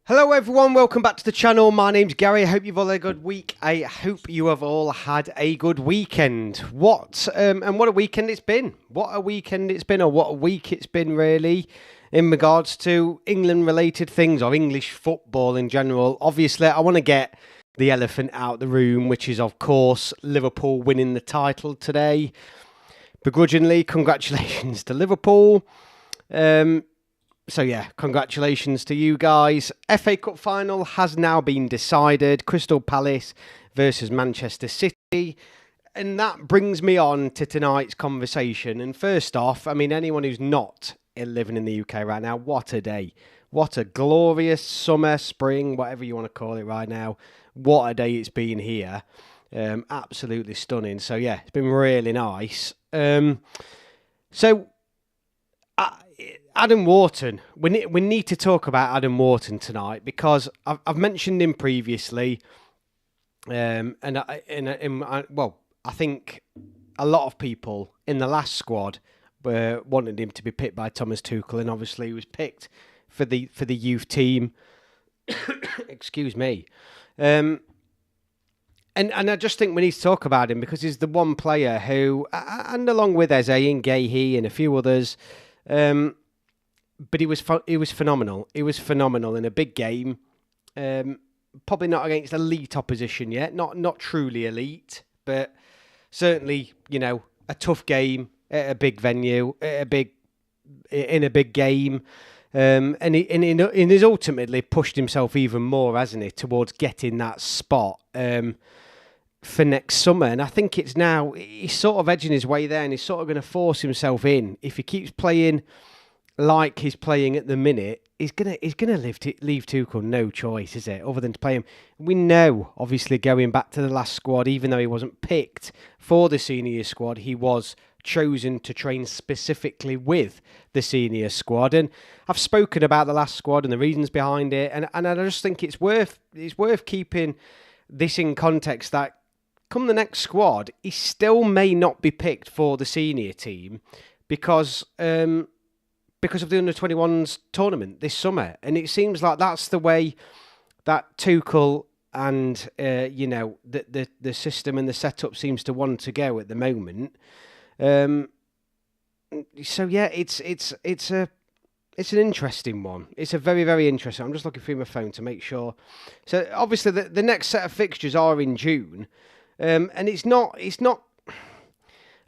Hello everyone, welcome back to the channel. My name's Gary. I hope you've all had a good week. I hope you have all had a good weekend. What a weekend it's been. What a weekend it's been, or what a week it's been really, in regards to England related things or English football in general. Obviously, I want to get the elephant out the room, which is of course Liverpool winning the title today. Begrudgingly, congratulations to Liverpool. So yeah, congratulations to you guys. FA Cup final has now been decided. Crystal Palace versus Manchester City. And that brings me on to tonight's conversation. And first off, I mean, anyone who's not living in the UK right now, what a day. What a glorious summer, spring, whatever you want to call it right now. What a day it's been here. Absolutely stunning. So yeah, it's been really nice. Adam Wharton, we need to talk about Adam Wharton tonight because I've mentioned him previously, I think a lot of people in the last squad wanted him to be picked by Thomas Tuchel, and obviously he was picked for the youth team. Excuse me, and I just think we need to talk about him because he's the one player who, and along with Eze and Gahey and a few others. But he was phenomenal. He was phenomenal in a big game. Probably not against elite opposition yet. Not truly elite, but certainly, you know, a tough game at a big venue, in a big game. And he's ultimately pushed himself even more, hasn't he, towards getting that spot for next summer. And I think it's now, he's sort of edging his way there, and he's sort of going to force himself in. If he keeps playing like he's playing at the minute, he's gonna leave Tuchel no choice, is it, other than to play him. We know, obviously, going back to the last squad, even though he wasn't picked for the senior squad, he was chosen to train specifically with the senior squad. And I've spoken about the last squad and the reasons behind it, and I just think it's worth keeping this in context that come the next squad, he still may not be picked for the senior team because of the under-21s tournament this summer. And it seems like that's the way that Tuchel and, the system and the setup seems to want to go at the moment. So, yeah, it's an interesting one. It's a very, very interesting. I'm just looking through my phone to make sure. So, obviously, the next set of fixtures are in June. And it's not...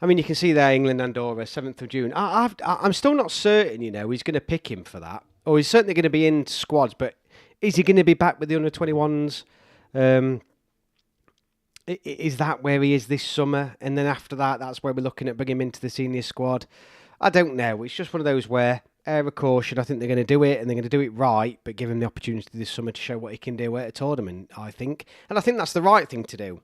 I mean, you can see there, England, Andorra, 7th of June. I'm still not certain, he's going to pick him for that. Or he's certainly going to be in squads, but is he going to be back with the under-21s? Is that where he is this summer? And then after that, that's where we're looking at bringing him into the senior squad? I don't know. It's just one of those where, air of caution, I think they're going to do it, and they're going to do it right, but give him the opportunity this summer to show what he can do at a tournament, I think. And I think that's the right thing to do.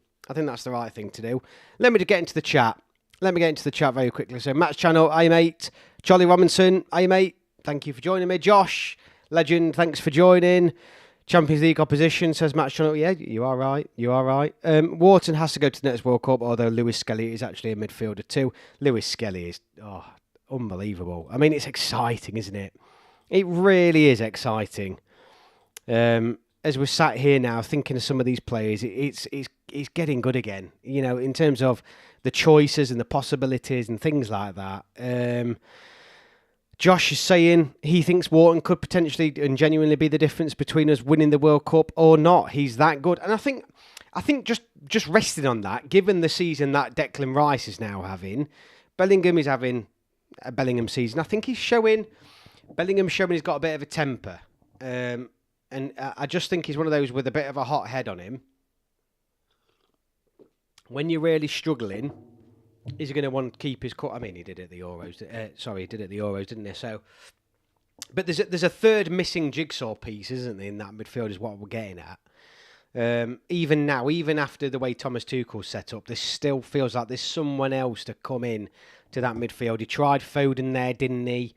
Let me get into the chat. Very quickly. So, Matt's channel, hi mate. Charlie Robinson, hi mate. Thank you for joining me. Josh, legend, thanks for joining. Champions League opposition, says Matt's channel. Yeah, you are right. Wharton has to go to the next World Cup, although Lewis Skelly is actually a midfielder too. Lewis Skelly is unbelievable. I mean, it's exciting, isn't it? It really is exciting. As we're sat here now thinking of some of these players, it's getting good again, in terms of the choices and the possibilities and things like that. Josh is saying he thinks Wharton could potentially and genuinely be the difference between us winning the World Cup or not. He's that good. And I think just resting on that, given the season that Declan Rice is now having, Bellingham is having a Bellingham season. I think Bellingham's showing he's got a bit of a temper. And I just think he's one of those with a bit of a hot head on him. When you're really struggling, is he going to want to keep his cut? I mean, he did it at the Euros. He did it at the Euros, didn't he? So, but there's a third missing jigsaw piece, isn't there, in that midfield is what we're getting at. Even now, even after the way Thomas Tuchel's set up, this still feels like there's someone else to come in to that midfield. He tried Foden there, didn't he?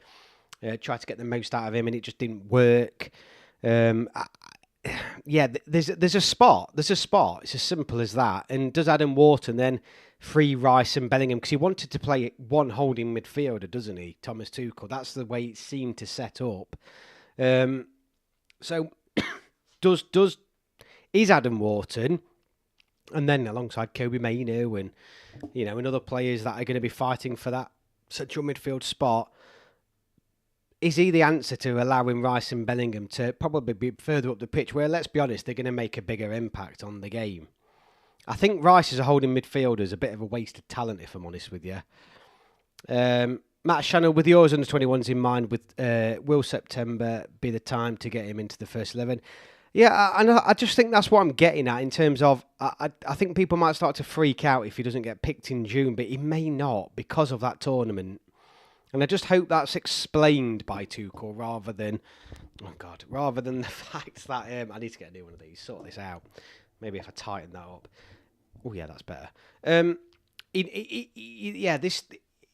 Tried to get the most out of him, and it just didn't work. There's a spot. It's as simple as that. And does Adam Wharton then free Rice and Bellingham? Because he wanted to play one holding midfielder, doesn't he, Thomas Tuchel? That's the way it seemed to set up. So is Adam Wharton, and then alongside Kobe Mainoo and and other players that are going to be fighting for that central midfield spot, is he the answer to allowing Rice and Bellingham to probably be further up the pitch where, let's be honest, they're going to make a bigger impact on the game? I think Rice as a holding midfielder is a bit of a wasted talent, if I'm honest with you. Matt Shannon, with yours under 21s in mind, will September be the time to get him into the first 11? Yeah, I just think that's what I'm getting at in terms of, I think people might start to freak out if he doesn't get picked in June, but he may not because of that tournament. And I just hope that's explained by Tuchel rather than the fact that I need to get a new one of these, sort this out. Maybe if I tighten that up. Oh yeah, that's better.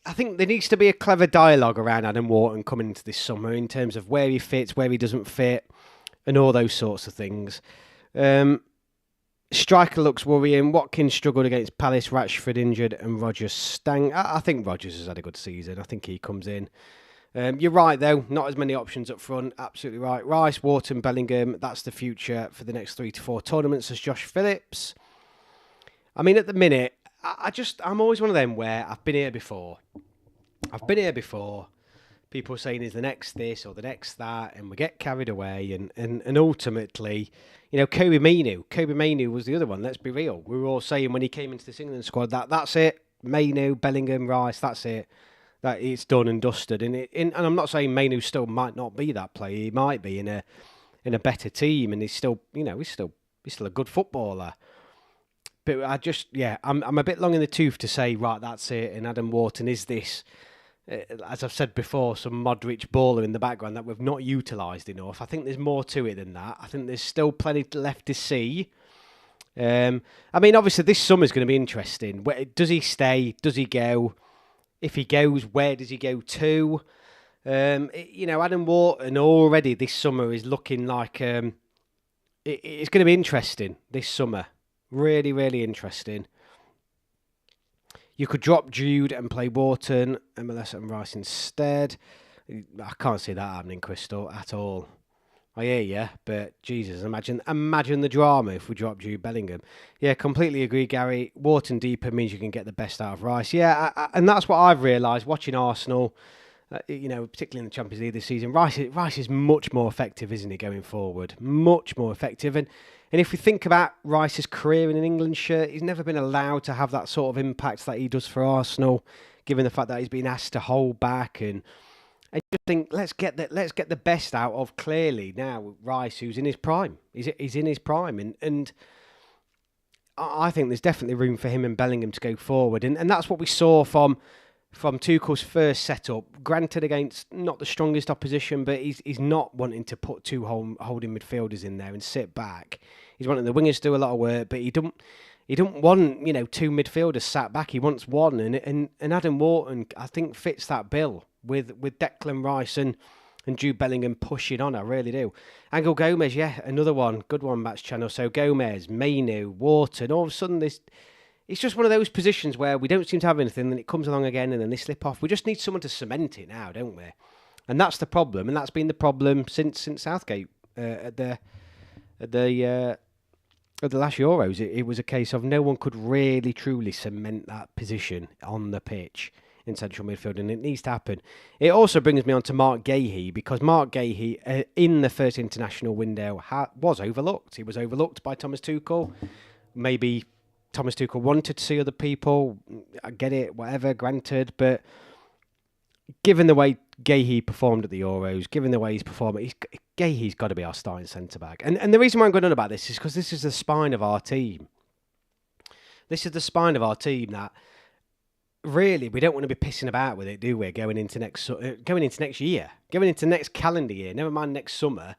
I think there needs to be a clever dialogue around Adam Wharton coming into this summer in terms of where he fits, where he doesn't fit, and all those sorts of things. Striker looks worrying. Watkins struggled against Palace, Rashford injured, and Rodgers stank. I think Rodgers has had a good season. I think he comes in. You're right, though. Not as many options up front. Absolutely right. Rice, Wharton, Bellingham. That's the future for the next 3 to 4 tournaments as Josh Phillips. I mean, at the minute, I'm always one of them where I've been here before. People saying is the next this or the next that, and we get carried away. And ultimately, Kobe Mainoo was the other one. Let's be real. We were all saying when he came into this England squad that's it. Mainoo, Bellingham, Rice. That's it. That it's done and dusted. And I'm not saying Mainoo still might not be that player. He might be in a better team, and he's still he's still a good footballer. But I'm a bit long in the tooth to say, right, that's it. And Adam Wharton is this, as I've said before, some Modric baller in the background that we've not utilised enough. I think there's more to it than that. I think there's still plenty left to see. I mean, obviously, this summer's going to be interesting. Does he stay? Does he go? If he goes, where does he go to? Adam Wharton already this summer is looking like it's going to be interesting this summer. Really, really interesting. You could drop Jude and play Wharton, MLS and Rice instead. I can't see that happening, Crystal, at all. I hear you, but Jesus, imagine the drama if we drop Jude Bellingham. Yeah, completely agree, Gary. Wharton deeper means you can get the best out of Rice. Yeah, and that's what I've realised watching Arsenal, particularly in the Champions League this season. Rice is much more effective, isn't he, going forward? Much more effective. And if we think about Rice's career in an England shirt, he's never been allowed to have that sort of impact that he does for Arsenal, given the fact that he's been asked to hold back. And I just think let's get the best out of clearly now Rice, who's in his prime. He's in his prime, and I think there's definitely room for him and Bellingham to go forward. And that's what we saw from Tuchel's first setup. Granted, against not the strongest opposition, but he's not wanting to put two holding midfielders in there and sit back. He's wanting the wingers to do a lot of work, but he don't want two midfielders sat back. He wants one, and Adam Wharton I think fits that bill with Declan Rice and Jude Bellingham pushing on. I really do. Angel Gomez, yeah, another one, good one, Match Channel. So Gomez, Mainoo, Wharton. All of a sudden, it's just one of those positions where we don't seem to have anything, then it comes along again, and then they slip off. We just need someone to cement it now, don't we? And that's the problem, and that's been the problem since Southgate at the last Euros. It was a case of no one could really truly cement that position on the pitch in central midfield, and it needs to happen. It also brings me on to Mark Gahey, because Mark Gahey, in the first international window, was overlooked. He was overlooked by Thomas Tuchel. Maybe Thomas Tuchel wanted to see other people. I get it, whatever, granted. But given the way Gahey performed at the Euros, given the way he's performing, Gahey's got to be our starting centre-back. And the reason why I'm going on about this is because this is the spine of our team. This is the spine of our team that really we don't want to be pissing about with it, do we? Going into next year, going into next calendar year, never mind next summer.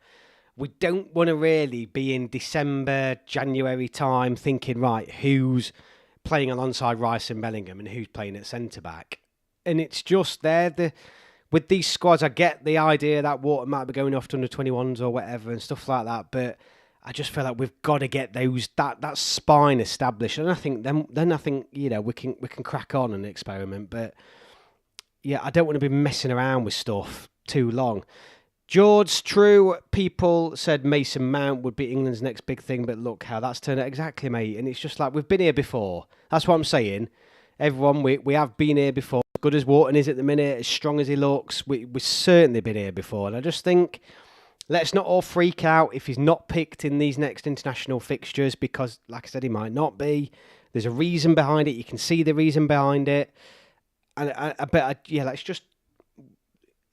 We don't want to really be in December, January time thinking, right, who's playing alongside Rice and Bellingham and who's playing at centre-back. And it's just with these squads, I get the idea that Wharton might be going off to under 21s or whatever and stuff like that, but I just feel like we've got to get that spine established. And I think then I think we can crack on and experiment. But yeah, I don't want to be messing around with stuff too long. George, true. People said Mason Mount would be England's next big thing, but look how that's turned out. Exactly, mate. And it's just like, we've been here before. That's what I'm saying. Everyone, we have been here before. As good as Wharton is at the minute, as strong as he looks, we've certainly been here before. And I just think, let's not all freak out if he's not picked in these next international fixtures, because, like I said, he might not be. There's a reason behind it. You can see the reason behind it. And let's just...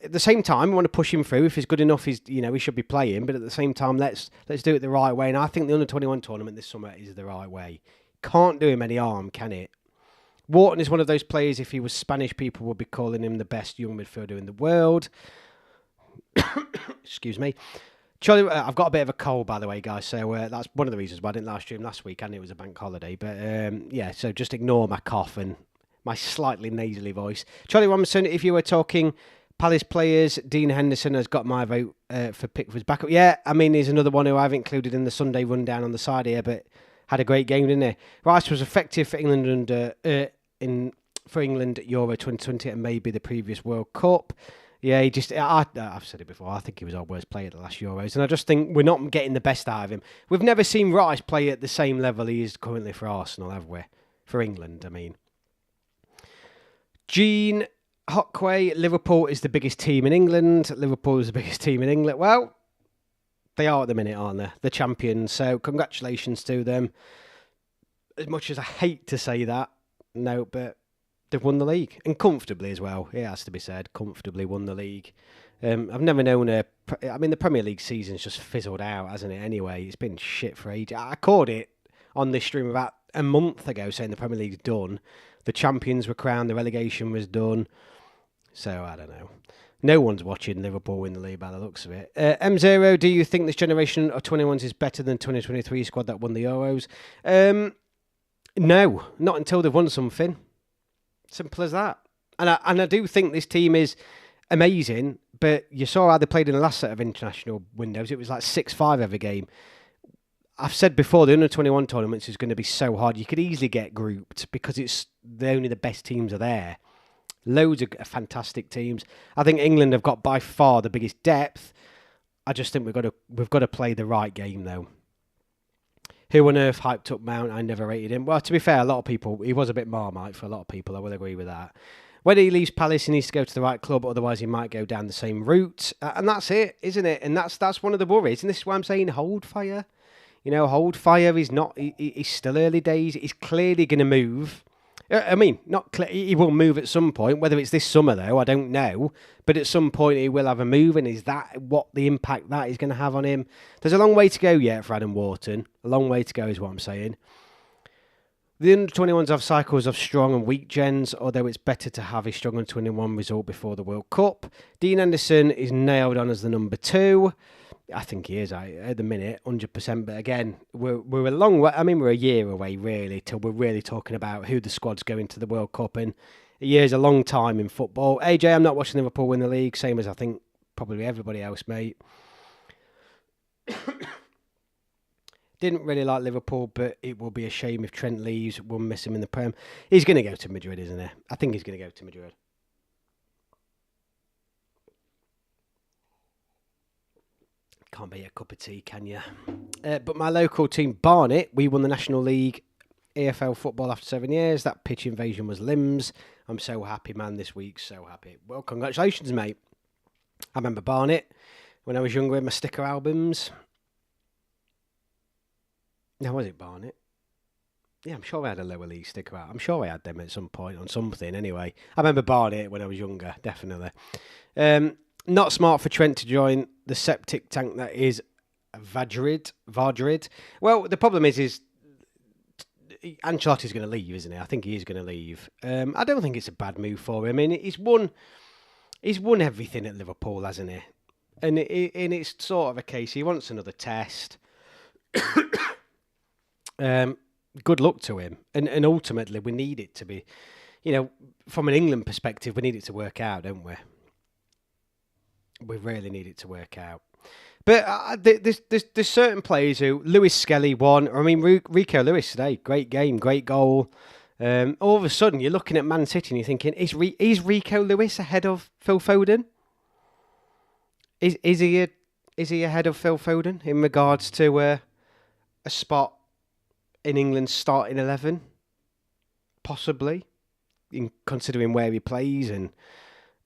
At the same time, we want to push him through. If he's good enough, he should be playing. But at the same time, let's do it the right way. And I think the under-21 tournament this summer is the right way. Can't do him any harm, can it? Wharton is one of those players, if he was Spanish, people would be calling him the best young midfielder in the world. Excuse me. Charlie, I've got a bit of a cold, by the way, guys. So that's one of the reasons why I didn't live stream last week, and it was a bank holiday. But so just ignore my cough and my slightly nasally voice. Charlie Robinson, if you were talking Palace players, Dean Henderson has got my vote for Pickford's backup. Yeah, I mean, he's another one who I've included in the Sunday rundown on the side here, but had a great game, didn't he? Rice was effective for England for England at Euro 2020 and maybe the previous World Cup. Yeah, I've said it before, I think he was our worst player at the last Euros, and I just think we're not getting the best out of him. We've never seen Rice play at the same level he is currently for Arsenal, have we? For England, I mean. Gene Hockway, Liverpool is the biggest team in England. Liverpool is the biggest team in England. Well, they are at the minute, aren't they? The champions, so congratulations to them. As much as I hate to say that, no, but they've won the league, and comfortably as well. It has to be said, comfortably won the league. I've never known the Premier League season's just fizzled out, hasn't it? Anyway, it's been shit for ages. I called it on this stream about a month ago, saying the Premier League's done. The champions were crowned, the relegation was done. So, I don't know. No one's watching Liverpool win the league by the looks of it. M0, do you think this generation of 21s is better than 2023 squad that won the Euros? No, not until they've won something. Simple as that. And I do think this team is amazing, but you saw how they played in the last set of international windows. It was like 6-5 every game. I've said before, the under-21 tournaments is going to be so hard. You could easily get grouped because only the best teams are there. Loads of fantastic teams. I think England have got by far the biggest depth. I just think we've got to play the right game, though. Who on earth hyped up Mount? I never rated him. Well, to be fair, a lot of people, he was a bit Marmite for a lot of people. I will agree with that. When he leaves Palace, he needs to go to the right club, otherwise he might go down the same route. And that's it, isn't it? And that's one of the worries. And this is why I'm saying hold fire. Hold fire. He's still early days. He's clearly going to move. He will move at some point. Whether it's this summer, though, I don't know. But at some point, he will have a move. And is that what the impact that is going to have on him? There's a long way to go yet for Adam Wharton. A long way to go is what I'm saying. The under-21s have cycles of strong and weak gens, although it's better to have a strong under-21 result before the World Cup. Dean Anderson is nailed on as the number 2. I think he is at the minute, 100%. But again, we're a long way. I mean, we're a year away, really, till we're really talking about who the squad's going to the World Cup. And a year is a long time in football. AJ, I'm not watching Liverpool win the league, same as I think probably everybody else, mate. Didn't really like Liverpool, but it will be a shame if Trent leaves. We'll miss him in the Prem. He's going to go to Madrid, isn't he? I think he's going to go to Madrid. Can't be a cup of tea, can you? But my local team, Barnet, we won the National League AFL football after 7 years. That pitch invasion was limbs. I'm so happy, man, this week. So happy. Well, congratulations, mate. I remember Barnet when I was younger with my sticker albums. Now, was it Barnet? Yeah, I'm sure I had a lower league sticker out. I'm sure I had them at some point on something anyway. I remember Barnet when I was younger, definitely. Not smart for Trent to join the septic tank that is Vardrid. Well, the problem is Ancelotti's going to leave, isn't he? I think he is going to leave. I don't think it's a bad move for him. I mean, he's won everything at Liverpool, hasn't he? And it's sort of a case he wants another test. Good luck to him. And ultimately, we need it to be, from an England perspective, we need it to work out, don't we? We really need it to work out. But there's certain players who... Lewis Skelly won. I mean, Rico Lewis today. Great game, great goal. All of a sudden, you're looking at Man City and you're thinking, is Rico Lewis ahead of Phil Foden? Is he ahead of Phil Foden in regards to a spot in England's starting 11? Possibly, in considering where he plays and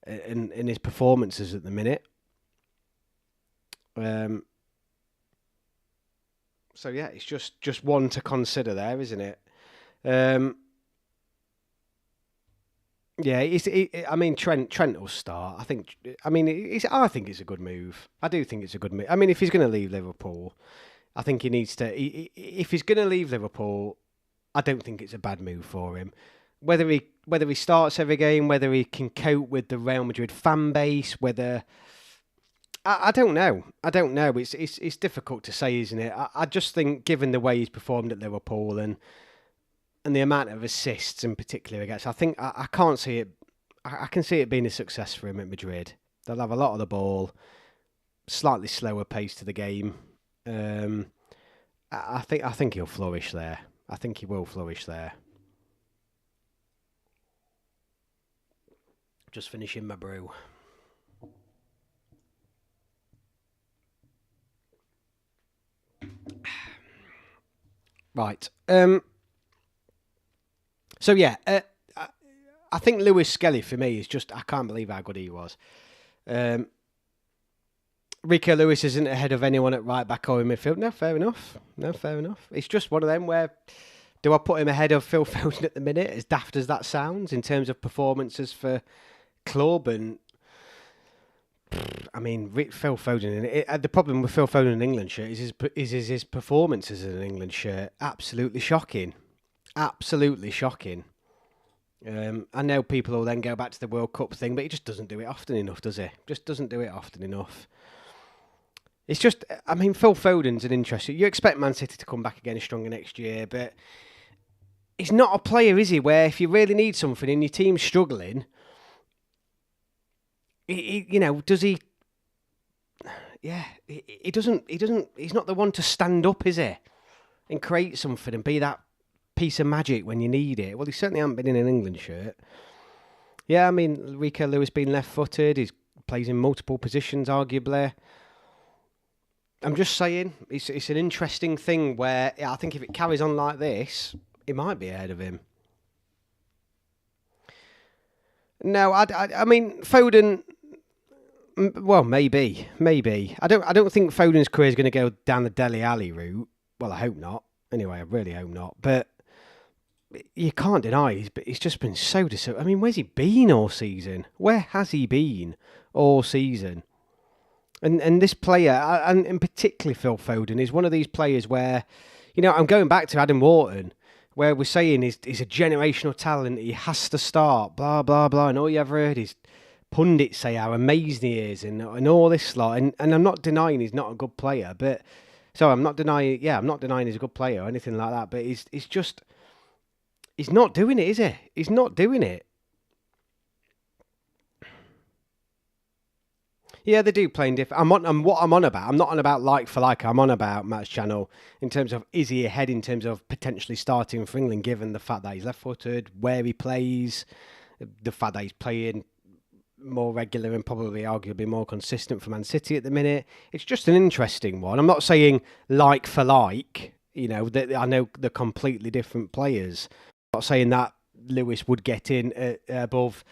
his performances at the minute. So yeah, it's just one to consider there, isn't it? Yeah, I mean, Trent will start. I think it's a good move. I do think it's a good move. I mean, if he's going to leave Liverpool, I think he needs to. If he's going to leave Liverpool, I don't think it's a bad move for him. Whether he starts every game, whether he can cope with the Real Madrid fan base, whether I don't know. I don't know. It's difficult to say, isn't it? I just think, given the way he's performed at Liverpool and the amount of assists in particular against, I think I can't see it. I can see it being a success for him at Madrid. They'll have a lot of the ball, slightly slower pace to the game. I think he'll flourish there. I think he will flourish there. Just finishing my brew. Right. So yeah, I think Lewis Skelly for me is just, I can't believe how good he was. Rico Lewis isn't ahead of anyone at right back or in midfield. No, fair enough. It's just one of them where, do I put him ahead of Phil Foden at the minute, as daft as that sounds, in terms of performances for club? And I mean, Phil Foden, the problem with Phil Foden in an England shirt is his performances in an England shirt. Absolutely shocking. Absolutely shocking. I know people will then go back to the World Cup thing, but he just doesn't do it often enough, does he? Just doesn't do it often enough. It's just, I mean, Phil Foden's an interesting. You expect Man City to come back again stronger next year, but he's not a player, is he? Where if you really need something and your team's struggling, does he? Yeah, he doesn't. He's not the one to stand up, is he? And create something and be that piece of magic when you need it. Well, he certainly hasn't been in an England shirt. Yeah, I mean, Rico Lewis being left-footed, he plays in multiple positions, arguably. I'm just saying, it's an interesting thing where I think if it carries on like this, it might be ahead of him. No, I mean, Foden. Well, maybe. I don't think Foden's career is going to go down the Dele Alli route. Well, I hope not. Anyway, I really hope not. But you can't deny he's just been so I mean, where's he been all season? Where has he been all season? And this player, and in particular Phil Foden, is one of these players where, I'm going back to Adam Wharton, where we're saying he's a generational talent, he has to start, blah, blah, blah, and all you ever heard is pundits say how amazing he is and all this lot. And I'm not denying he's not a good player, but so I'm not denying he's a good player or anything like that, but he's not doing it, is he? He's not doing it. Yeah, they do playing different. What I'm on about. I'm not on about like for like. I'm on about Matt's channel in terms of, is he ahead in terms of potentially starting for England, given the fact that he's left-footed, where he plays, the fact that he's playing more regular and probably arguably more consistent for Man City at the minute. It's just an interesting one. I'm not saying like for like. That I know they're completely different players. I'm not saying that Lewis would get in above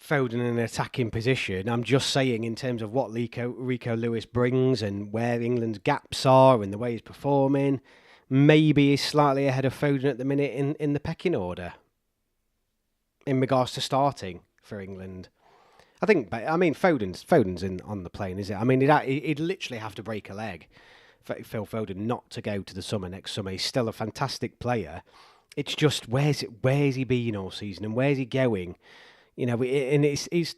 Foden in an attacking position. I'm just saying in terms of what Rico Lewis brings and where England's gaps are and the way he's performing, maybe he's slightly ahead of Foden at the minute in the pecking order in regards to starting for England. I mean, Foden's on the plane, is it? I mean, he'd literally have to break a leg for Phil Foden not to go to the summer next summer. He's still a fantastic player. It's just, where's he been all season and where's he going? And it's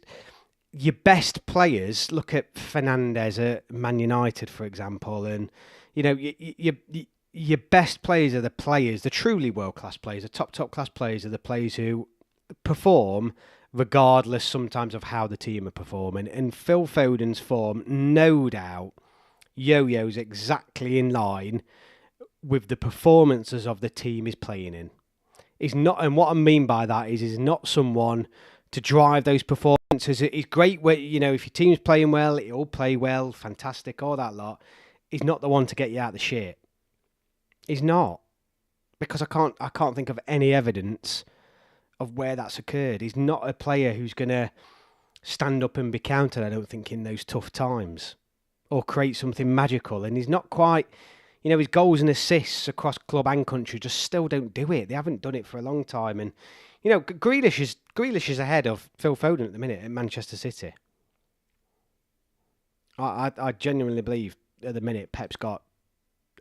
your best players. Look at Fernandes at Man United, for example, and your best players are the truly world-class players, the top-class players are the players who perform regardless sometimes of how the team are performing. And Phil Foden's form, no doubt, yo-yo's exactly in line with the performances of the team he's playing in. He's not, and what I mean by that is he's not someone to drive those performances He's great where, if your team's playing well, he'll play well, fantastic, all that lot. He's not the one to get you out of the shit. He's not. Because I can't think of any evidence of where that's occurred. He's not a player who's going to stand up and be countered, I don't think, in those tough times. Or create something magical. And he's not quite... his goals and assists across club and country just still don't do it. They haven't done it for a long time. And, Grealish is ahead of Phil Foden at the minute at Manchester City. I genuinely believe at the minute Pep's got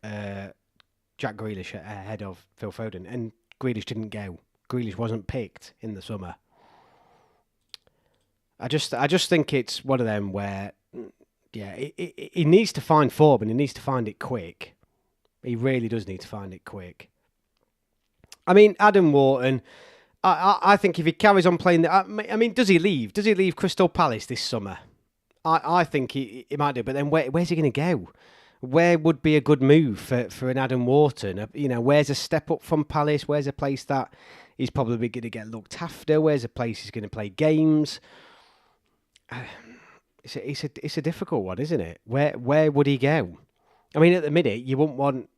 Jack Grealish ahead of Phil Foden. And Grealish didn't go. Grealish wasn't picked in the summer. I just think it's one of them where, he needs to find form and he needs to find it quick. He really does need to find it quick. I mean, Adam Wharton, I think if he carries on playing... does he leave? Does he leave Crystal Palace this summer? I think he might do, but then where's he going to go? Where would be a good move for an Adam Wharton? Where's a step up from Palace? Where's a place that he's probably going to get looked after? Where's a place he's going to play games? It's a difficult one, isn't it? Where would he go? I mean, at the minute, you wouldn't want...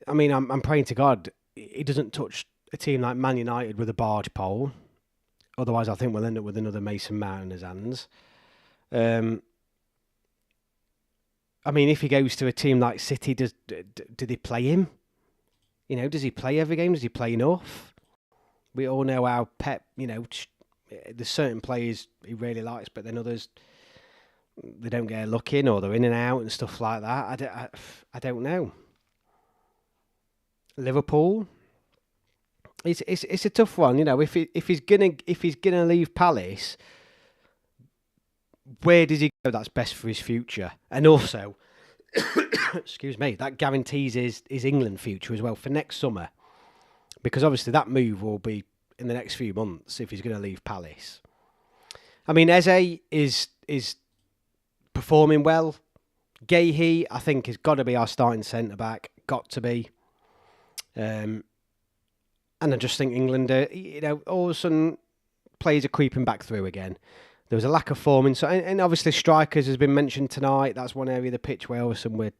I'm praying to God he doesn't touch a team like Man United with a barge pole. Otherwise, I think we'll end up with another Mason Mount in his hands. If he goes to a team like City, do they play him? Does he play every game? Does he play enough? We all know how Pep, there's certain players he really likes, but then others, they don't get a look in or they're in and out and stuff like that. I don't know. Liverpool, it's a tough one. If he's gonna leave Palace, where does he go that's best for his future? And also, excuse me, that guarantees his England future as well for next summer. Because obviously that move will be in the next few months if he's going to leave Palace. Eze is performing well. Gahey, I think, has got to be our starting centre-back. Got to be. And I just think England, all of a sudden, players are creeping back through again. There was a lack of form, and obviously strikers has been mentioned tonight. That's one area of the pitch where all of a sudden we're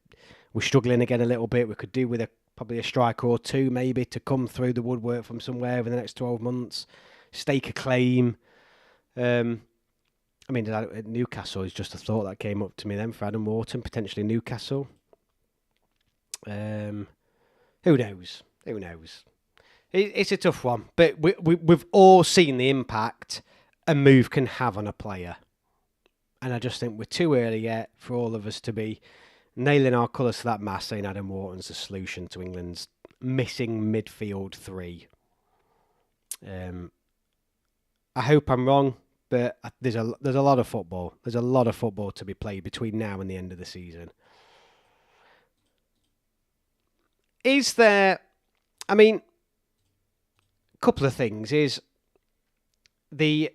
struggling again a little bit. We could do with probably a striker or two maybe to come through the woodwork from somewhere over the next 12 months. Stake a claim. Newcastle is just a thought that came up to me then for Adam Wharton, potentially Newcastle. Who knows? It's a tough one, but we've all seen the impact a move can have on a player. And I just think we're too early yet for all of us to be nailing our colours to that mast saying Adam Wharton's the solution to England's missing midfield three. I hope I'm wrong, but there's a lot of football. There's a lot of football to be played between now and the end of the season. Is there... a couple of things. Is the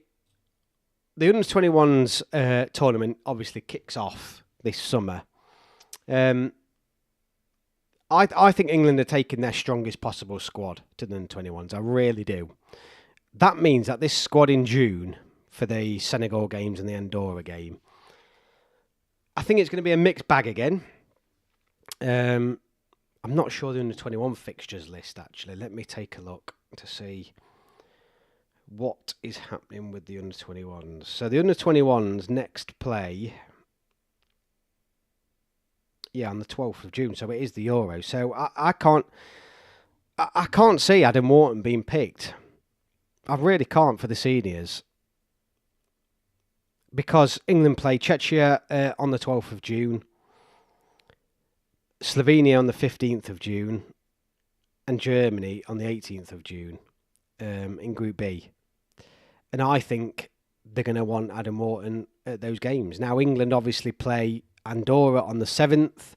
Under-21s tournament obviously kicks off this summer. I think England are taking their strongest possible squad to the Under-21s. I really do. That means that this squad in June for the Senegal games and the Andorra game, I think it's going to be a mixed bag again. I'm not sure the Under-21 fixtures list, actually. Let me take a look to see what is happening with the Under-21s. So the Under-21s next play... on the 12th of June, so it is the Euro. So I can't see Adam Wharton being picked. I really can't for the seniors. Because England play Czechia on the 12th of June, Slovenia on the 15th of June, and Germany on the 18th of June in Group B. And I think they're going to want Adam Wharton at those games. Now, England obviously play Andorra on the 7th,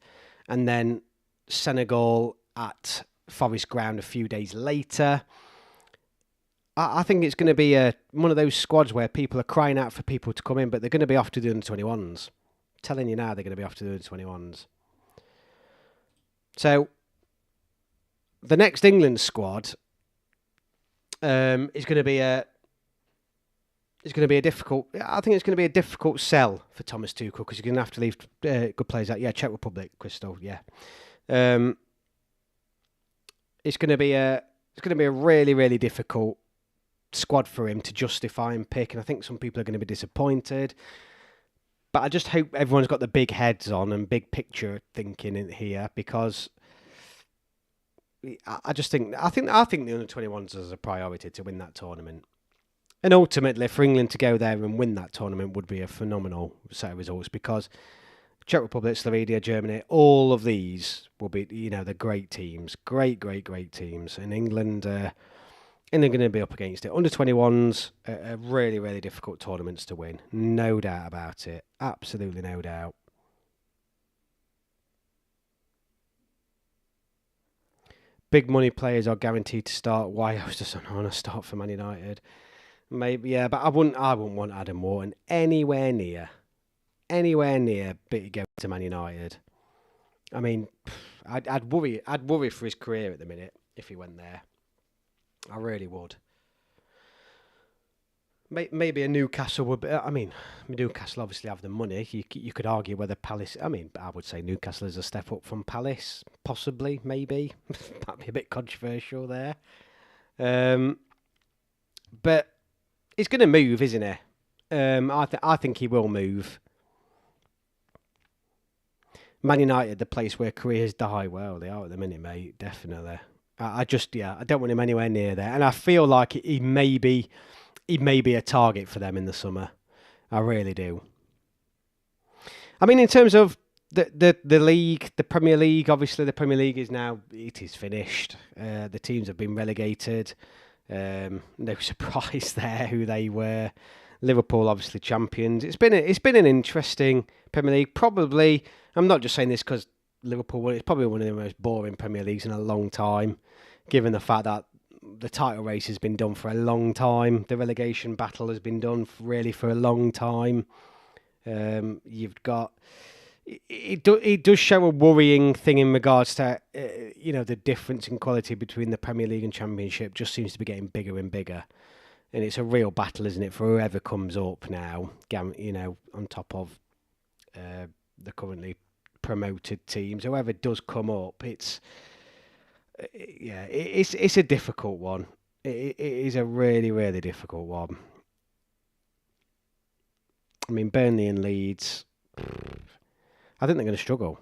and then Senegal at Forest Ground a few days later. I think it's going to be one of those squads where people are crying out for people to come in, but they're going to be off to the Under-21s. I'm telling you now, they're going to be off to the Under-21s. So, the next England squad is going to be it's going to be a difficult. I think it's going to be a difficult sell for Thomas Tuchel because you're going to have to leave good players out. Yeah, Czech Republic, Crystal. Yeah, it's going to be a really, really difficult squad for him to justify and pick, and I think some people are going to be disappointed. But I just hope everyone's got the big heads on and big picture thinking in here, because I think the under-21s is a priority to win that tournament. And ultimately, for England to go there and win that tournament would be a phenomenal set of results, because Czech Republic, Slovenia, Germany, all of these will be, the great teams, great teams. And England, they're going to be up against it. Under-21s are really, really difficult tournaments to win. No doubt about it. Absolutely no doubt. Big money players are guaranteed to start. Why I was just on a start for Man United. Maybe, yeah, but I wouldn't want Adam Wharton anywhere near going to Man United. I mean, I'd worry for his career at the minute if he went there. I really would. Maybe a Newcastle would be. I mean, Newcastle obviously have the money. You could argue whether Palace. I mean, I would say Newcastle is a step up from Palace, possibly, maybe. That'd be a bit controversial there. But he's going to move, isn't he? I think he will move. Man United, the place where careers die. Well, they are at the minute, mate. Definitely. I don't want him anywhere near there, and I feel like he may be a target for them in the summer. I really do. I mean, in terms of the league, the Premier League, obviously the Premier League is finished. The teams have been relegated. No surprise there who they were. Liverpool obviously champions. It's been an interesting Premier League. Probably, I'm not just saying this because Liverpool won. It's probably one of the most boring Premier Leagues in a long time, given the fact that the title race has been done for a long time. The relegation battle has been done for a long time. You've got it does show a worrying thing in regards to the difference in quality between the Premier League and Championship just seems to be getting bigger and bigger, and it's a real battle, isn't it, for whoever comes up now? On top of the currently promoted teams, whoever does come up, it's a difficult one. It is a really, really difficult one. I mean, Burnley and Leeds, I think they're going to struggle.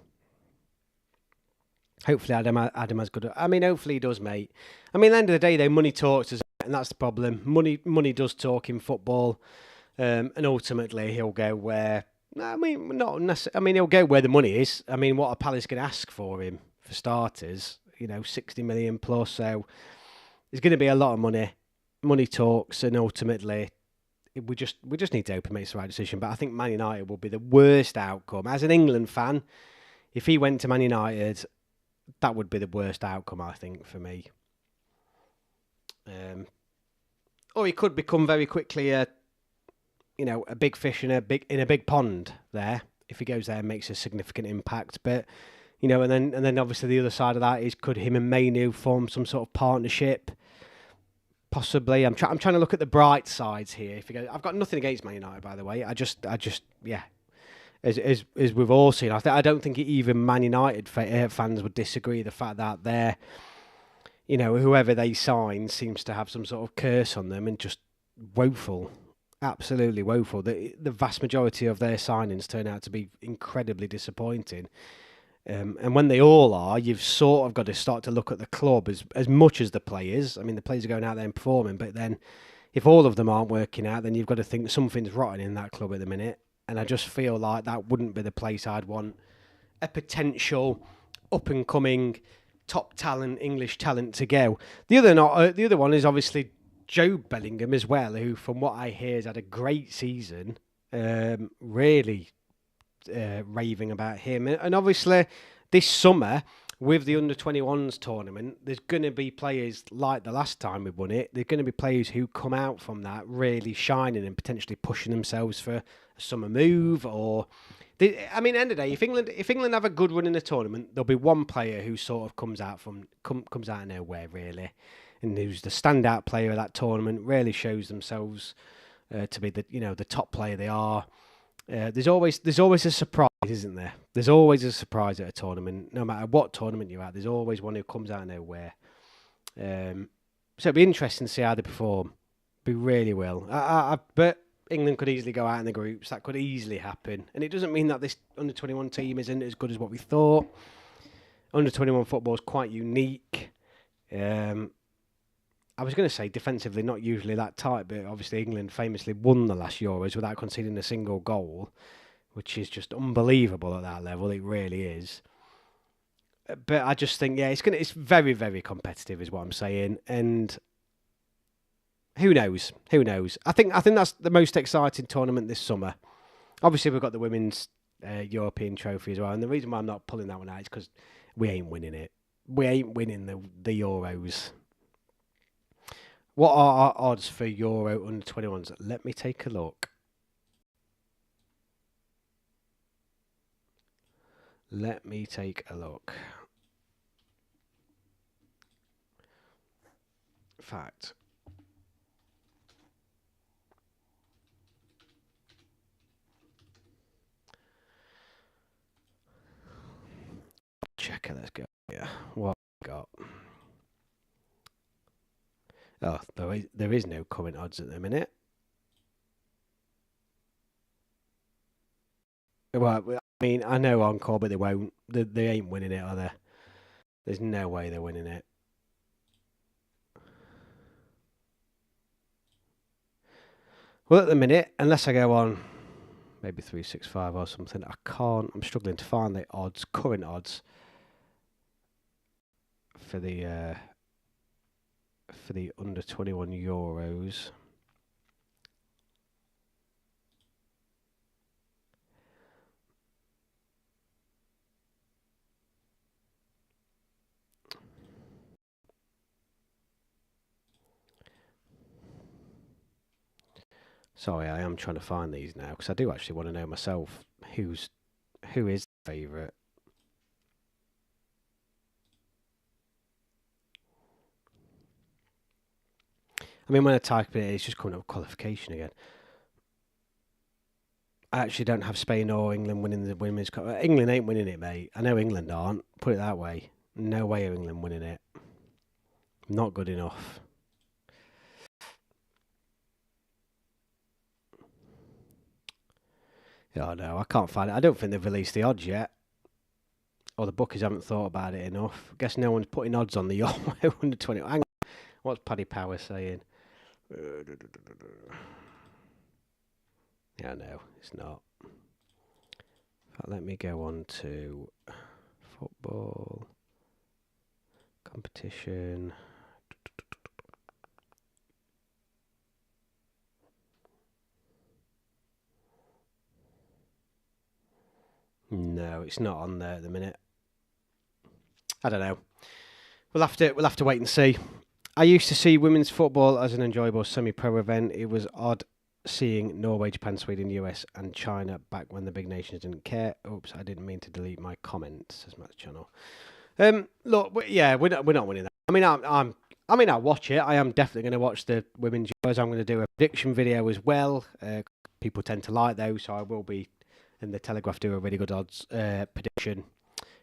Hopefully Adam has good. I mean, hopefully he does, mate. I mean, at the end of the day, though, money talks, and that's the problem. Money does talk in football, and ultimately he'll go where. I mean, not necessarily. I mean, he'll go where the money is. I mean, what are Palace going to ask for him for starters? 60 million plus. So there's going to be a lot of money. Money talks, and ultimately, we just need to hope he makes the right decision. But I think Man United will be the worst outcome. As an England fan, if he went to Man United, that would be the worst outcome, I think, for me. Or he could become very quickly a big fish in a big pond there if he goes there and makes a significant impact. But and then obviously the other side of that is, could him and Mainu form some sort of partnership? Possibly. I'm trying to look at the bright sides here. If you go, I've got nothing against Man United, by the way. I just yeah. As we've all seen, I don't think even Man United fans would disagree the fact that they're, whoever they sign seems to have some sort of curse on them and just woeful, absolutely woeful. The vast majority of their signings turn out to be incredibly disappointing. And when they all are, you've sort of got to start to look at the club as much as the players. I mean, the players are going out there and performing, but then if all of them aren't working out, then you've got to think something's rotten in that club at the minute. And I just feel like that wouldn't be the place I'd want a potential up-and-coming top talent, English talent to go. The other one is obviously Joe Bellingham as well, who, from what I hear, has had a great season. Really raving about him. And obviously, this summer, with the under-21s tournament, there's going to be players like the last time we won it. There's going to be players who come out from that really shining and potentially pushing themselves for a summer move. At the end of the day, if England have a good run in the tournament, there'll be one player who sort of comes out of nowhere, really, and who's the standout player of that tournament. Really shows themselves to be the top player they are. There's always a surprise, isn't there? There's always a surprise at a tournament. No matter what tournament you're at, there's always one who comes out of nowhere. So it'd be interesting to see how they perform. Be really will. But England could easily go out in the groups. That could easily happen. And it doesn't mean that this under-21 team isn't as good as what we thought. Under-21 football is quite unique. I was going to say defensively not usually that tight, but obviously England famously won the last Euros without conceding a single goal, which is just unbelievable at that level. It really is. But I just think, yeah, it's very, very competitive, is what I'm saying. And who knows? Who knows? I think that's the most exciting tournament this summer. Obviously, we've got the women's European trophy as well, and the reason why I'm not pulling that one out is because we ain't winning it. We ain't winning the Euros. What are our odds for Euro under 21s? Let me take a look. Let me take a look. Fact. Checker, let's go. Yeah, what we got? Oh, there is no current odds at the minute. Well, I mean, I know Encore, but they won't. They ain't winning it, are they? There's no way they're winning it. Well, at the minute, unless I go on maybe 365 or something, I can't. I'm struggling to find the odds, current odds for the under 21 Euros. Sorry, I am trying to find these now because I do actually want to know myself who is the favourite. I mean, when I type it, it's just coming up with qualification again. I actually don't have Spain or England winning the women's cup. England ain't winning it, mate. I know England aren't. Put it that way. No way are England winning it. Not good enough. Oh no, I can't find it. I don't think they've released the odds yet. Or the bookies haven't thought about it enough. I guess no one's putting odds on the Euro under 20. Hang on. What's Paddy Power saying? Yeah, no, it's not. Let me go on to football competition. No, it's not on there at the minute. I don't know. We'll have to wait and see. I used to see women's football as an enjoyable semi-pro event. It was odd seeing Norway, Japan, Sweden, US, and China back when the big nations didn't care. Oops, I didn't mean to delete my comments, says Matt's channel. Look, yeah, we're not winning that. I mean, I'll watch it. I am definitely going to watch the women's Euros. I'm going to do a prediction video as well. People tend to like those, so I will be in the Telegraph do a really good odds prediction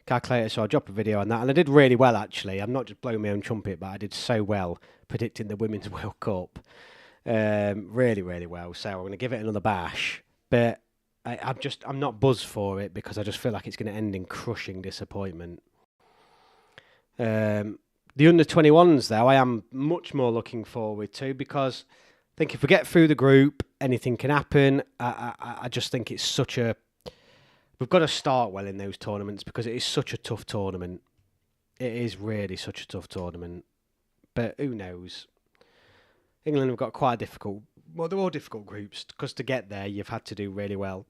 calculator. So I'll drop a video on that, and I did really well actually. I'm not just blowing my own trumpet, but I did so well predicting the Women's World Cup. Really, really well. So I'm going to give it another bash, but I'm not buzzed for it because I just feel like it's going to end in crushing disappointment. The under 21s though, I am much more looking forward to because I think if we get through the group, anything can happen. I just think it's we've got to start well in those tournaments because it is such a tough tournament. It is really such a tough tournament. But who knows? England have got quite difficult. Well, they're all difficult groups because to get there, you've had to do really well.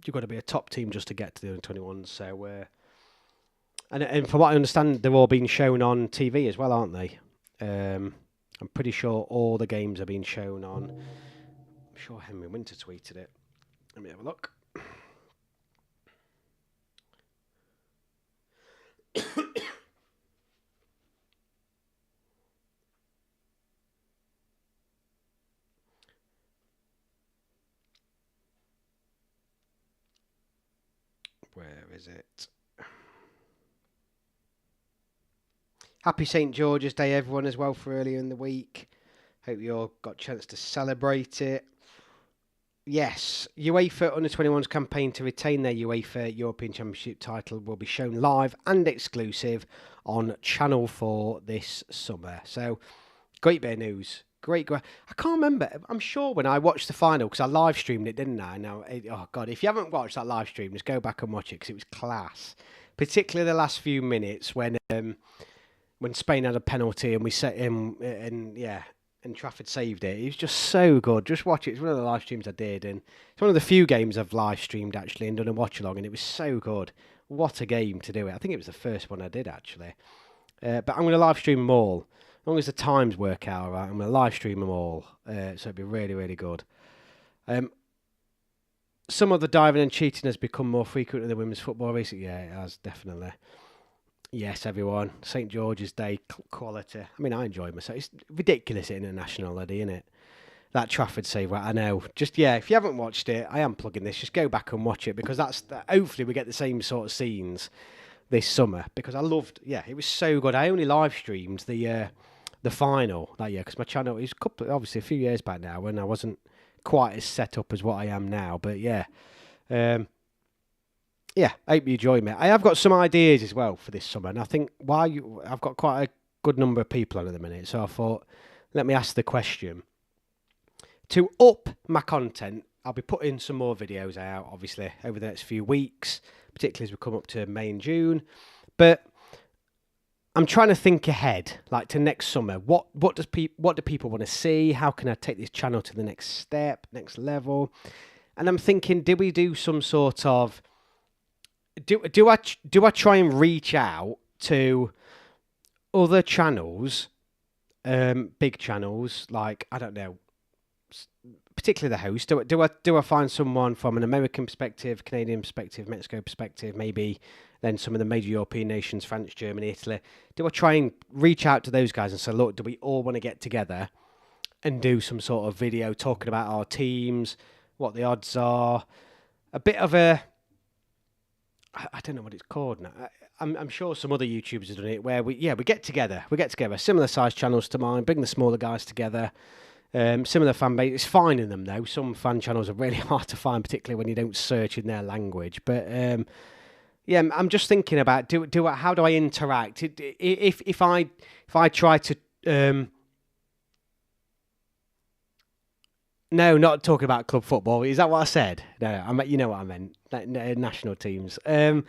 You've got to be a top team just to get to the under 21s. So, and from what I understand, they're all being shown on TV as well, aren't they? I'm pretty sure all the games are being shown on. I'm sure Henry Winter tweeted it. Let me have a look. is it? Happy St. George's Day, everyone, as well, for earlier in the week. Hope you all got a chance to celebrate it. Yes, UEFA Under-21's campaign to retain their UEFA European Championship title will be shown live and exclusive on Channel 4 this summer. So, great bit of news. I can't remember. I'm sure when I watched the final, because I live streamed it, didn't I? Now, oh God, if you haven't watched that live stream, just go back and watch it because it was class. Particularly the last few minutes when Spain had a penalty and we set him, and Trafford saved it. It was just so good. Just watch it. It's one of the live streams I did, and it's one of the few games I've live streamed actually and done a watch along, and it was so good. What a game to do it. I think it was the first one I did actually. But I'm going to live stream them all. As long as the times work out right, I'm going to live stream them all. So it'll be really, really good. Some of the diving and cheating has become more frequent in the women's football recently. Yeah, it has, definitely. Yes, everyone. St. George's Day quality. I mean, I enjoy myself. It's ridiculous at international already, isn't it? That Trafford save, right? I know. Just, if you haven't watched it, I am plugging this. Just go back and watch it because hopefully we get the same sort of scenes this summer because I loved, it was so good. I only live streamed the final that year because my channel is obviously a few years back now when I wasn't quite as set up as what I am now. But I hope you enjoy me. I have got some ideas as well for this summer, and I think I've got quite a good number of people on at the minute, so I thought, let me ask the question. To up my content, I'll be putting some more videos out, obviously, over the next few weeks, particularly as we come up to May and June, but I'm trying to think ahead, like to next summer. What do people want to see? How can I take this channel to the next step, next level? And I'm thinking, did we do some sort of... Do I try and reach out to other channels, big channels, like, I don't know, particularly the host? Do I find someone from an American perspective, Canadian perspective, Mexico perspective, maybe then some of the major European nations, France, Germany, Italy? Do I try and reach out to those guys and say, look, do we all want to get together and do some sort of video talking about our teams, what the odds are, a bit of a... I don't know what it's called now. I'm sure some other YouTubers have done it where we get together. Similar size channels to mine, bring the smaller guys together. Similar fan base. It's finding them though. Some fan channels are really hard to find, particularly when you don't search in their language. But I'm just thinking about how do I interact? If I try to no, not talking about club football. Is that what I said? No, you know what I meant. National teams. But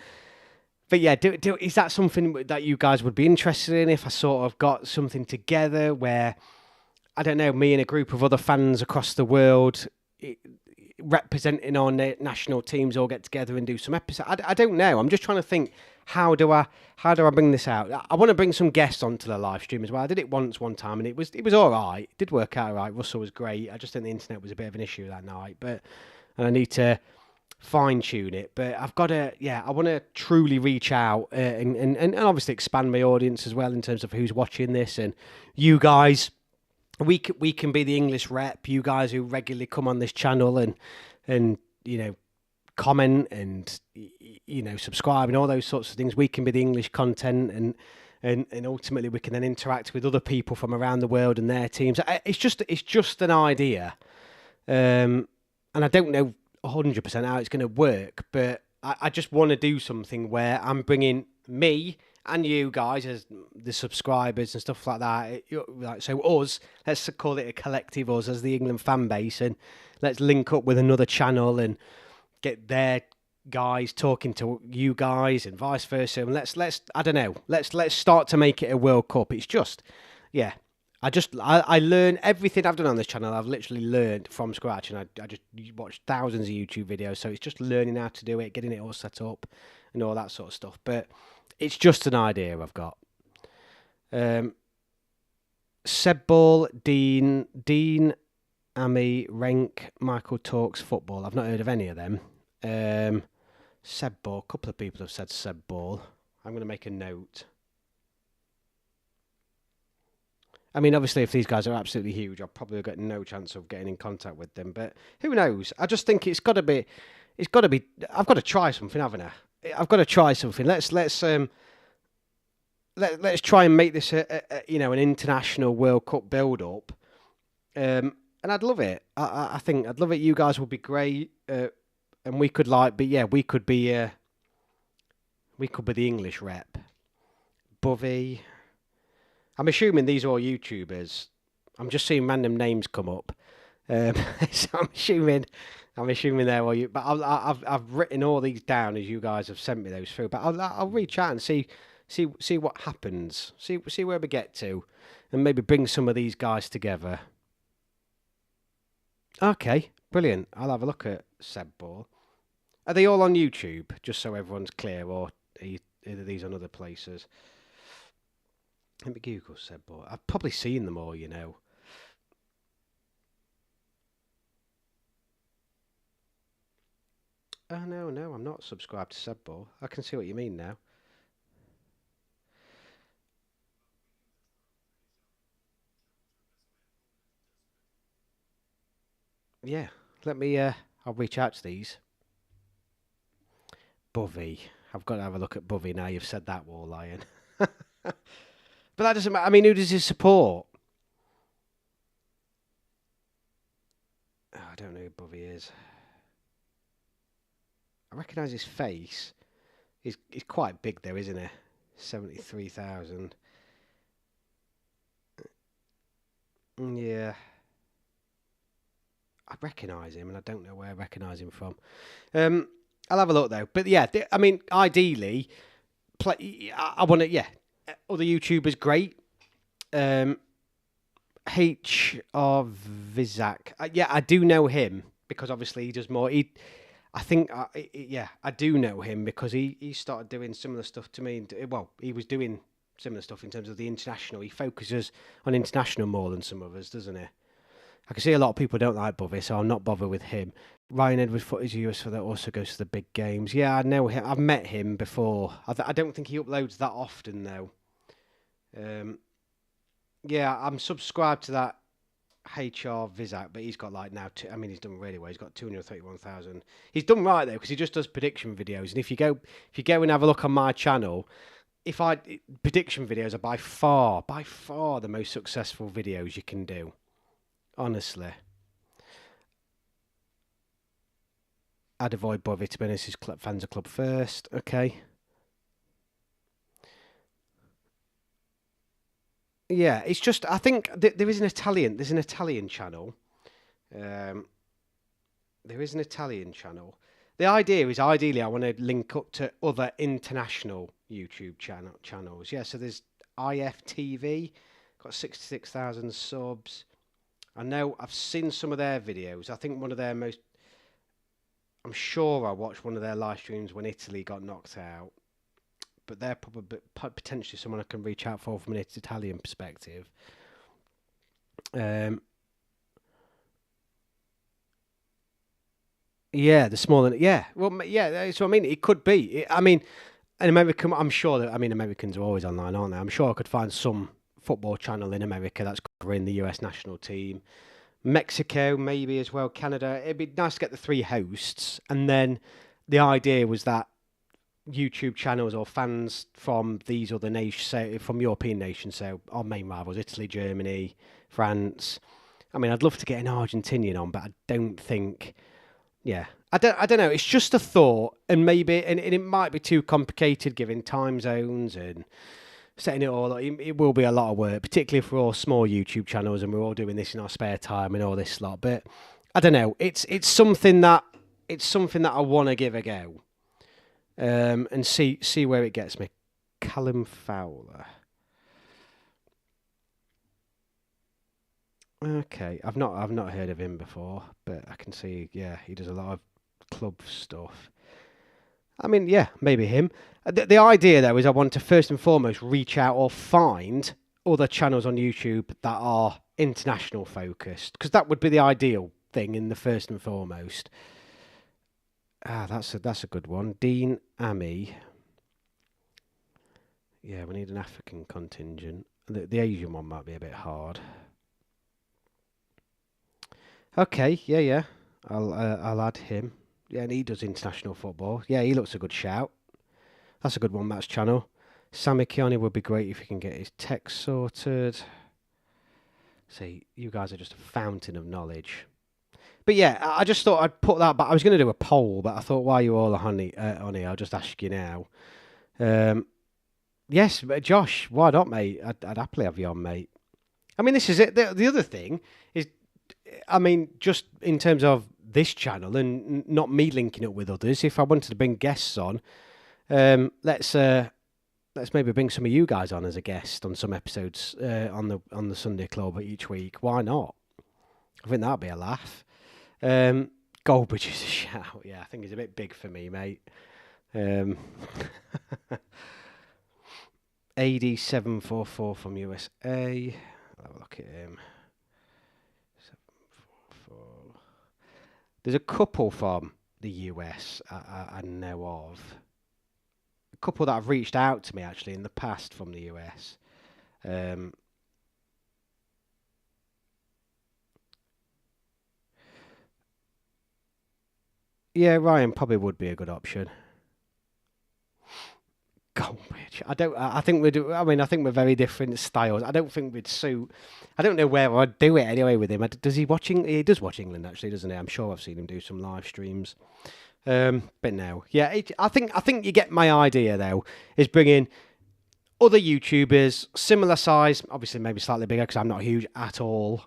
yeah, is that something that you guys would be interested in? If I sort of got something together where, I don't know, me and a group of other fans across the world representing our national teams all get together and do some episodes. I don't know. I'm just trying to think. How do I bring this out? I want to bring some guests onto the live stream as well. I did it one time and it was all right. It did work out all right. Russell was great. I just think the internet was a bit of an issue that night, and I need to fine tune it. But I've got to, I want to truly reach out and obviously expand my audience as well in terms of who's watching this, and you guys. We can be the English rep. You guys who regularly come on this channel and comment and subscribe and all those sorts of things. We can be the English content and ultimately we can then interact with other people from around the world and their teams. It's just an idea, and I don't know 100% how it's going to work, but I just want to do something where I'm bringing me and you guys as the subscribers and stuff like that. So us, let's call it a collective, us as the England fan base, and let's link up with another channel and get their guys talking to you guys and vice versa. And let's I don't know. Let's start to make it a World Cup. It's just, I learn everything I've done on this channel. I've literally learned from scratch, and I just watched thousands of YouTube videos. So it's just learning how to do it, getting it all set up, and all that sort of stuff. But it's just an idea I've got. Seb Ball, Dean, Amy, Renk, Michael Talks Football. I've not heard of any of them. Seb Ball. A couple of people have said Seb Ball. I'm going to make a note. I mean, obviously, if these guys are absolutely huge, I'll probably get no chance of getting in contact with them. But who knows? I just think it's got to be. I've got to try something, haven't I? I've got to try something. Let's try and make this an international World Cup build up. And I'd love it. I think I'd love it. You guys would be great, and we could we could be the English rep. Bovey. I'm assuming these are all YouTubers. I'm just seeing random names come up. So I'm assuming they're all you. But I've written all these down as you guys have sent me those through. But I'll reach out and see what happens. See where we get to, and maybe bring some of these guys together. Okay, brilliant. I'll have a look at Seb Ball. Are they all on YouTube? Just so everyone's clear, or are these on other places? Let me Google Seb Ball. I've probably seen them all, you know. Oh, no, I'm not subscribed to Seb Ball. I can see what you mean now. Yeah, let me, I'll reach out to these. Bovey. I've got to have a look at Bovey now you've said that, Wall Lion. But that doesn't matter. I mean, who does he support? Oh, I don't know who Bovey is. I recognise his face. He's quite big though, isn't he? 73,000. Yeah. I recognise him, and I don't know where I recognise him from. I'll have a look though. But yeah, I mean, ideally, I want to. Yeah, other YouTubers great. H.R. Vizak. Yeah, I do know him because obviously he does more. I think, yeah, I do know him because he started doing similar stuff to me. Well, he was doing similar stuff in terms of the international. He focuses on international more than some others, doesn't he? I can see a lot of people don't like Bovey, so I'll not bother with him. Ryan Edwards footage US for that also goes to the big games. Yeah, I know him. I've met him before. I don't think he uploads that often though. Yeah, I'm subscribed to that HR Vizak, but he's got like now. He's done really well. He's got 231,000. He's done right though because he just does prediction videos. And if you go and have a look on my channel, prediction videos are by far the most successful videos you can do. Honestly, I'd avoid Bovey to be honest. His fans a club first. Okay. Yeah, it's just I think there's an Italian channel. There is an Italian channel. The idea is ideally I want to link up to other international YouTube channels. Yeah, so there's IFTV, got 66,000 subs. I know I've seen some of their videos. I think I'm sure I watched one of their live streams when Italy got knocked out. But they're probably potentially someone I can reach out for from an Italian perspective. Yeah, the smaller. Yeah, well, yeah, that's what I mean. It could be. An American. I'm sure that. Americans are always online, aren't they? I'm sure I could find some football channel in America that's covering the US national team. Mexico, maybe as well. Canada. It'd be nice to get the three hosts, and then the idea was that YouTube channels or fans from these other nations, say from European nations, so our main rivals, Italy, Germany, France. I'd love to get an Argentinian on, but I don't think. Yeah, I don't know. It's just a thought, and maybe, and it might be too complicated given time zones and setting it all up. It will be a lot of work, particularly if we're all small YouTube channels and we're all doing this in our spare time and all this lot. But I don't know. It's something that I want to give a go. And see where it gets me. Callum Fowler. Okay, I've not heard of him before, but I can see he does a lot of club stuff. Yeah, maybe him. The idea though is I want to first and foremost reach out or find other channels on YouTube that are international focused because that would be the ideal thing in the first and foremost. That's a good one. Dean Ami. Yeah, we need an African contingent. The Asian one might be a bit hard. Okay, yeah. I'll add him. Yeah, and he does international football. Yeah, he looks a good shout. That's a good one, Matt's channel. Sammy Kiani would be great if he can get his tech sorted. See, you guys are just a fountain of knowledge. But yeah, I just thought I'd put that back. I was going to do a poll, but I thought, while you all are on here, I'll just ask you now. Yes, Josh, why not, mate? I'd happily have you on, mate. I mean, this is it. The other thing is, I mean, just in terms of this channel and not me linking up with others, if I wanted to bring guests on, let's maybe bring some of you guys on as a guest on some episodes on the Sunday Club each week. Why not? I think that'd be a laugh. Goldbridge is a shout. Yeah, I think he's a bit big for me, mate. AD744 from USA. I'll have a look at him. 744. There's a couple from the US I know of. A couple that have reached out to me actually in the past from the US. Yeah, Ryan probably would be a good option. Goldbridge. I think we do. I mean, I think we're very different styles. I don't think we'd suit. I don't know where I'd do it anyway with him. Does he watch England? He does watch England actually, doesn't he? I'm sure I've seen him do some live streams. But no, yeah. I think you get my idea though. Is bringing other YouTubers similar size, obviously maybe slightly bigger because I'm not huge at all.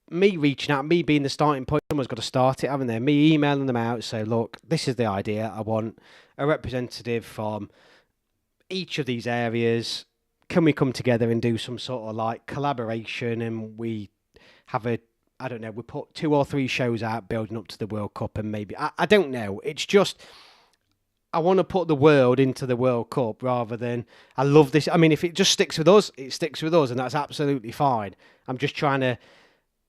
Me reaching out, me being the starting point. Someone's got to start it, haven't they? Me emailing them out, say, look, this is the idea. I want a representative from each of these areas. Can we come together and do some sort of like collaboration? And we have we put 2 or 3 shows out building up to the World Cup, and maybe I don't know. It's just I want to put the world into the World Cup rather than I love this. I mean, if it just sticks with us, it sticks with us, and that's absolutely fine. I'm just trying to.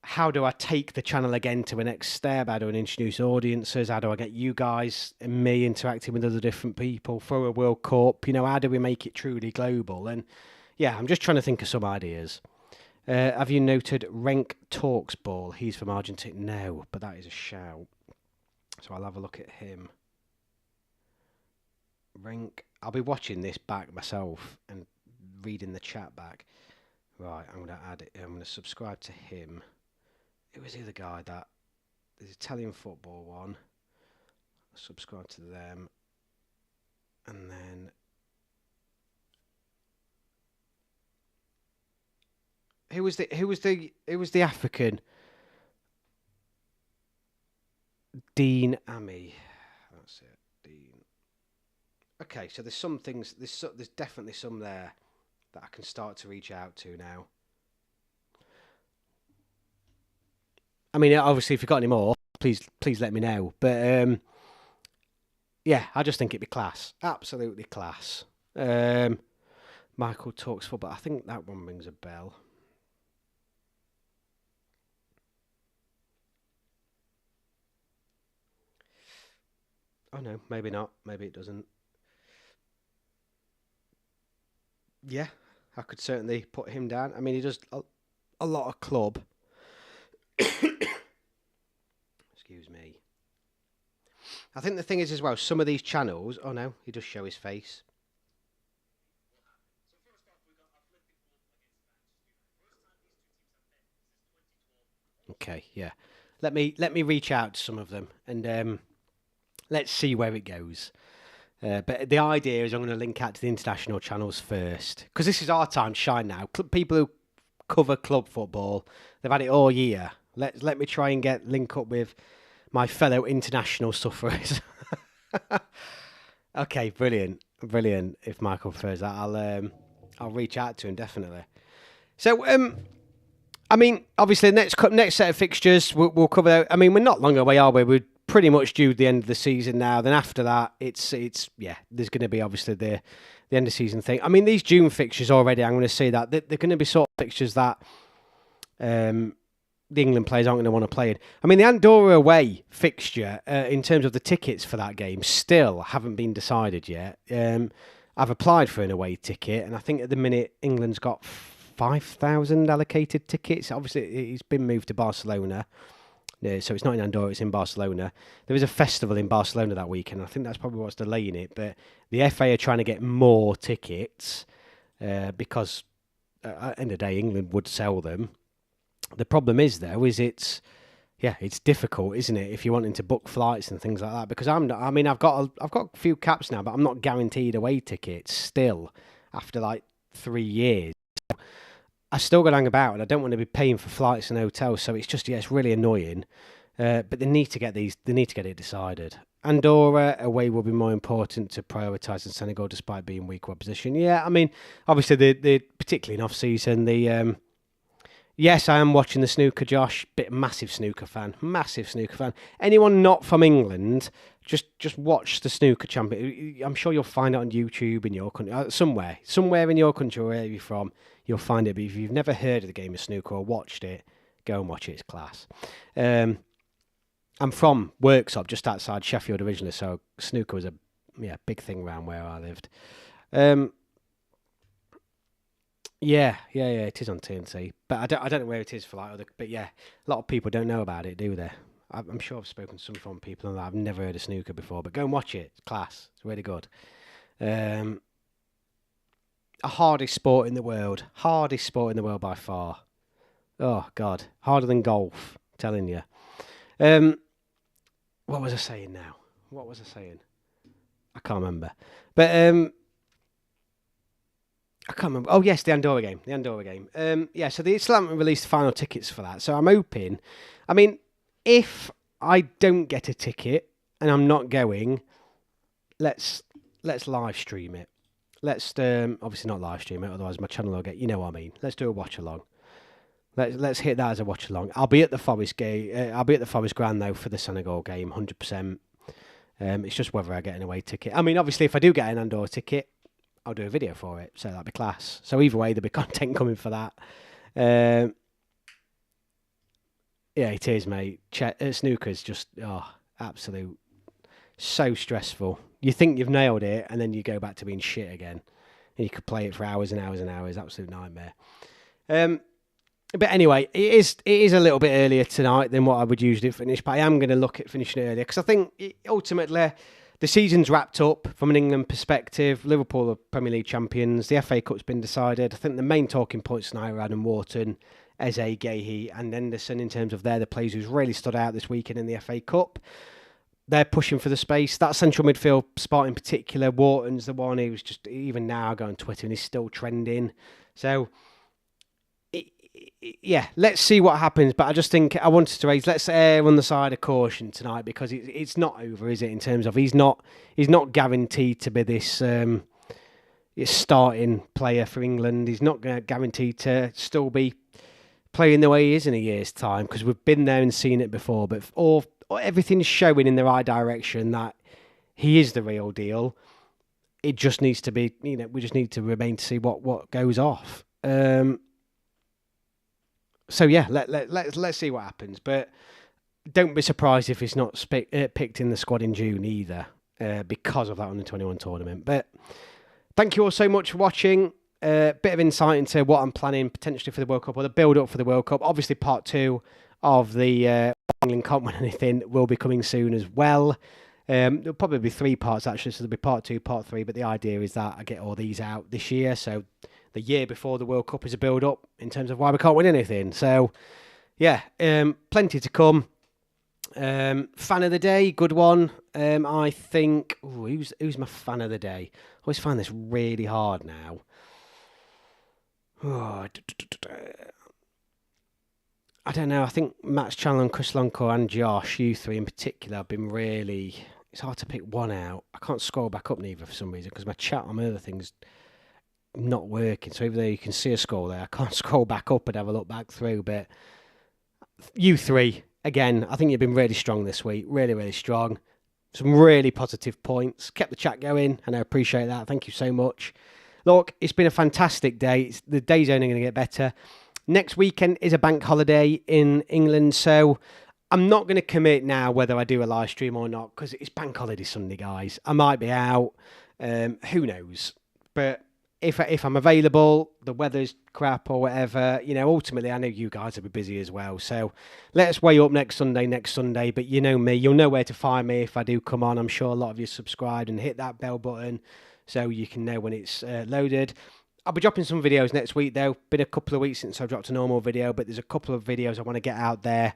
How do I take the channel again to a next step? How do I introduce audiences? How do I get you guys and me interacting with other different people for a World Cup? You know, how do we make it truly global? And yeah, I'm just trying to think of some ideas. Have you noted Renk Talks Ball? He's from Argentina. No, but that is a shout. So I'll have a look at him. Renk, I'll be watching this back myself and reading the chat back. Right, I'm going to add it. I'm going to subscribe to him. Who was the other guy that... There's Italian football one. Subscribe to them. And then... Who was the African? Dean Ami. That's it. Dean. Okay, so there's some things... There's definitely some there that I can start to reach out to now. I mean, obviously, if you've got any more, please let me know. But, yeah, I just think it'd be class. Absolutely class. Michael Talks Football. I think that one rings a bell. Oh, no, maybe not. Maybe it doesn't. Yeah, I could certainly put him down. I mean, he does a lot of club. Excuse me. I think the thing is as well, some of these channels... Oh no, he does show his face. Okay, yeah. Let me reach out to some of them and let's see where it goes. But the idea is I'm going to link out to the international channels first because this is our time to shine now. People who cover club football, they've had it all year. Let me try and link up with my fellow international sufferers. Okay, brilliant. If Michael prefers that, I'll reach out to him definitely. So I mean, obviously next set of fixtures we'll cover out. I mean, we're not long away, are we? We're pretty much due the end of the season now. Then after that, it's there's going to be obviously the end of season thing. I mean, these June fixtures already, I'm going to say that they're going to be sort of fixtures that the England players aren't going to want to play in. I mean, the Andorra away fixture, in terms of the tickets for that game, still haven't been decided yet. I've applied for an away ticket, and I think at the minute England's got 5,000 allocated tickets. Obviously, it's been moved to Barcelona So it's not in Andorra, it's in Barcelona. There is a festival in Barcelona that weekend. I think that's probably what's delaying it. But the FA are trying to get more tickets because at the end of the day, England would sell them. The problem is, though, it's difficult, isn't it? If you're wanting to book flights and things like that, because I'm not. I mean, I've got a few caps now, but I'm not guaranteed away tickets still after like 3 years. I still got to hang about, and I don't want to be paying for flights and hotels. So it's just it's really annoying. But they need to get these. They need to get it decided. Andorra away will be more important to prioritise than Senegal, despite being weaker opposition. Yeah, I mean, obviously the particularly in off season the. Yes, I am watching the snooker, Josh. Massive snooker fan. Anyone not from England, just watch the snooker champion. I'm sure you'll find it on YouTube in your country, somewhere in your country, wherever you're from, you'll find it. But if you've never heard of the game of snooker or watched it, go and watch it. It's class. I'm from Worksop, just outside Sheffield originally, so snooker was a big thing around where I lived. Yeah, it is on TNT, but I don't know where it is for like other. But yeah, a lot of people don't know about it, do they? I'm sure I've spoken to some foreign people and I've never heard of snooker before, but go and watch it. It's class. It's really good. A hardest sport in the world by far. Oh God, harder than golf. I'm telling you. What was I saying now? I can't remember. But I can't remember. Oh, yes, the Andorra game. So the Islam released final tickets for that. So I'm hoping. I mean, if I don't get a ticket and I'm not going, let's live stream it. Let's obviously not live stream it, otherwise my channel will get. You know what I mean. Let's do a watch along. Let's hit that as a watch along. I'll be at the Forest game. I'll be at the Forest Ground though for the Senegal game, 100%. It's just whether I get an away ticket. I mean, obviously, if I do get an Andorra ticket, I'll do a video for it, so that'd be class. So either way, there'll be content coming for that. Yeah, it is, mate. Snooker's just absolute, so stressful. You think you've nailed it, and then you go back to being shit again, and you could play it for hours and hours and hours. Absolute nightmare. But anyway, it is a little bit earlier tonight than what I would usually finish, but I am going to look at finishing earlier because I think ultimately. The season's wrapped up from an England perspective. Liverpool are Premier League champions. The FA Cup's been decided. I think the main talking points tonight are Adam Wharton, Eze, Gahey and Henderson in terms of they're the players who's really stood out this weekend in the FA Cup. They're pushing for the space. That central midfield spot in particular, Wharton's the one who's just, even now I go on Twitter and he's still trending. So, yeah, let's see what happens. But I just think I wanted to raise, let's err on the side of caution tonight because it's not over, is it? In terms of he's not guaranteed to be this starting player for England. He's not guaranteed to still be playing the way he is in a year's time because we've been there and seen it before. But everything's showing in the right direction that he is the real deal. It just needs to be, we just need to remain to see what goes off. So yeah, let's see what happens. But don't be surprised if it's not picked in the squad in June either, because of that Under-21 tournament. But thank you all so much for watching. Bit of insight into what I'm planning potentially for the World Cup or the build-up for the World Cup. Obviously, part 2 of the England Can't Win Anything will be coming soon as well. There'll probably be 3 parts actually, so there'll be part 2, part 3. But the idea is that I get all these out this year, so the year before the World Cup is a build-up in terms of why we can't win anything. So, yeah, plenty to come. Fan of the day, good one. I think, who's my fan of the day? I always find this really hard now. I don't know. I think Max Chandler, Chris Lonko and Josh, you 3 in particular, have been really... It's hard to pick one out. I can't scroll back up neither for some reason because my chat on my other things not working. So even though you can see a score there, I can't scroll back up and have a look back through. But you 3, again, I think you've been really strong this week. Really, really strong. Some really positive points. Kept the chat going, and I appreciate that. Thank you so much. Look, it's been a fantastic day. The day's only going to get better. Next weekend is a bank holiday in England, so I'm not going to commit now whether I do a live stream or not, because it's bank holiday Sunday, guys. I might be out. Who knows? But if I'm available, the weather's crap or whatever, you know, ultimately I know you guys will be busy as well. So let us weigh up next Sunday. But you know me, you'll know where to find me if I do come on. I'm sure a lot of you subscribed and hit that bell button so you can know when it's loaded. I'll be dropping some videos next week though. Been a couple of weeks since I've dropped a normal video, but there's a couple of videos I want to get out there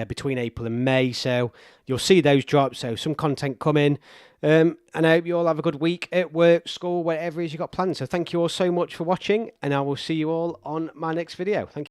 between April and May, so you'll see those drop. So some content coming, and I hope you all have a good week at work, school, whatever it is you got planned. So thank you all so much for watching, and I will see you all on my next video. Thank you.